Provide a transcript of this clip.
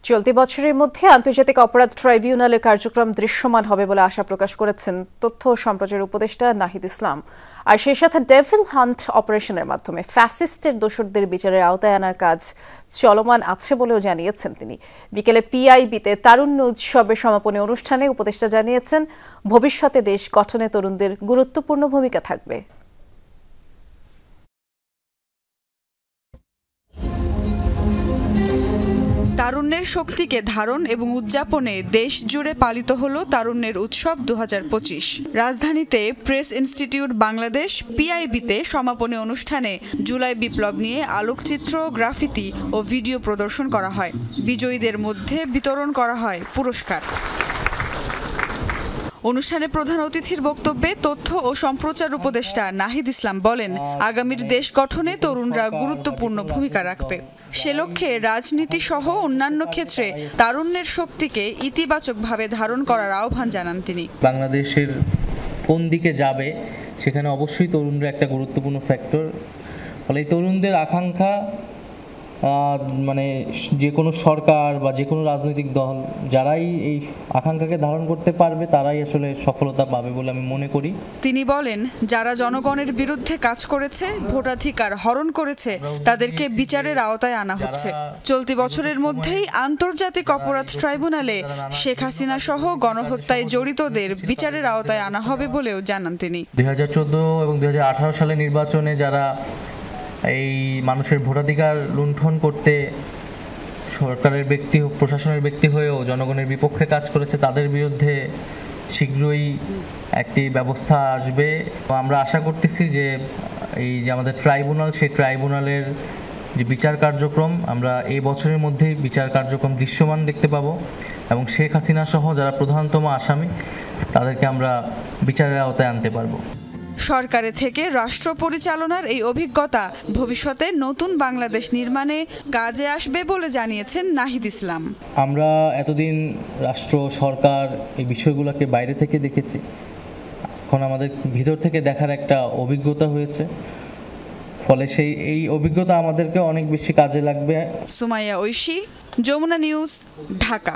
চলতি বছরের মধ্যে আন্তর্জাতিক অপরাধ ট্রাইব্যুনালের কার্যক্রম দৃশ্যমান হবে বলে আশা প্রকাশ করেছেন তথ্য ও সম্প্রচার উপদেষ্টা নাহিদ ইসলাম। আর সেই সাথে ডেভিল হান্ট অপারেশনের মাধ্যমে ফ্যাসিস্টের দোষরদের বিচারের আওতায় আনার কাজ চলমান আছে বলেও জানিয়েছেন তিনি। বিকেলে পিআইবিতে তারুণ্য উৎসবের সমাপনী অনুষ্ঠানে উপদেষ্টা জানিয়েছেন, ভবিষ্যতে দেশ গঠনে তরুণদের গুরুত্বপূর্ণ ভূমিকা থাকবে। তারুণ্যের শক্তিকে ধারণ এবং উদযাপনে দেশ জুড়ে পালিত হলো তারুণ্যের উৎসব 2025। রাজধানীতে প্রেস ইনস্টিটিউট বাংলাদেশ পিআইবিতে সমাপনী অনুষ্ঠানে জুলাই বিপ্লব নিয়ে আলোকচিত্র, গ্রাফিতি ও ভিডিও প্রদর্শন করা হয়। বিজয়ীদের মধ্যে বিতরণ করা হয় পুরস্কার। অনুষ্ঠানে প্রধান অতিথির বক্তব্যে তথ্য ও সম্প্রচার উপদেষ্টা নাহিদ ইসলাম বলেন, আগামীর দেশ গঠনে তরুণরা গুরুত্বপূর্ণ ভূমিকা রাখবে। সে লক্ষ্যে রাজনীতি সহ অন্যান্য ক্ষেত্রে তারুণ্যের শক্তিকে ইতিবাচকভাবে ধারণ করার আহ্বান জানান তিনি। বাংলাদেশের কোন দিকে যাবে সেখানে অবশ্যই তরুণরা একটা গুরুত্বপূর্ণ ফ্যাক্টর। ফলে এই তরুণদের আকাঙ্ক্ষা মানে যে কোনো সরকার বা যে কোনো রাজনৈতিক দল যারাই এই আকাঙ্ক্ষাকে ধারণ করতে পারবে তারাই আসলে সফলতা পাবে বলে আমি মনে করি। তিনি বলেন, যারা জনগণের বিরুদ্ধে কাজ করেছে, ভোটাধিকার হরণ করেছে, তাদেরকে বিচারের আওতায় আনা হচ্ছে। চলতি বছরের মধ্যেই আন্তর্জাতিক অপরাধ ট্রাইব্যুনালে শেখ হাসিনা সহ গণহত্যায় জড়িতদের বিচারের আওতায় আনা হবে বলেও জানান তিনি। 2014 এবং 2018 সালে নির্বাচনে যারা এই মানুষের ভোটাধিকার লুণ্ঠন করতে সরকারের ব্যক্তি প্রশাসনের ব্যক্তি হয়েও জনগণের বিপক্ষে কাজ করেছে, তাদের বিরুদ্ধে শীঘ্রই একটি ব্যবস্থা আসবে। আমরা আশা করতেছি যে এই যে আমাদের ট্রাইব্যুনাল, সেই ট্রাইব্যুনালের যে বিচার কার্যক্রম আমরা এই বছরের মধ্যেই বিচার কার্যক্রম দৃশ্যমান দেখতে পাবো এবং শেখ হাসিনা সহ যারা প্রধানতম আসামি তাদেরকে আমরা বিচারের আওতায় আনতে পারবো। সরকারের থেকে রাষ্ট্র পরিচালনার এই অভিজ্ঞতা ভবিষ্যতে নতুন বাংলাদেশ নির্মাণে কাজে আসবে বলে জানিয়েছেন নাহিদ ইসলাম। আমরা এতদিন রাষ্ট্র সরকার এই বিষয়গুলোকে বাইরে থেকে দেখেছি, এখন আমাদের ভিতর থেকে দেখার একটা অভিজ্ঞতা হয়েছে। ফলে এই অভিজ্ঞতা আমাদেরকে অনেক বেশি কাজে লাগবে। সুমাইয়া ঐশী, যমুনা নিউজ, ঢাকা।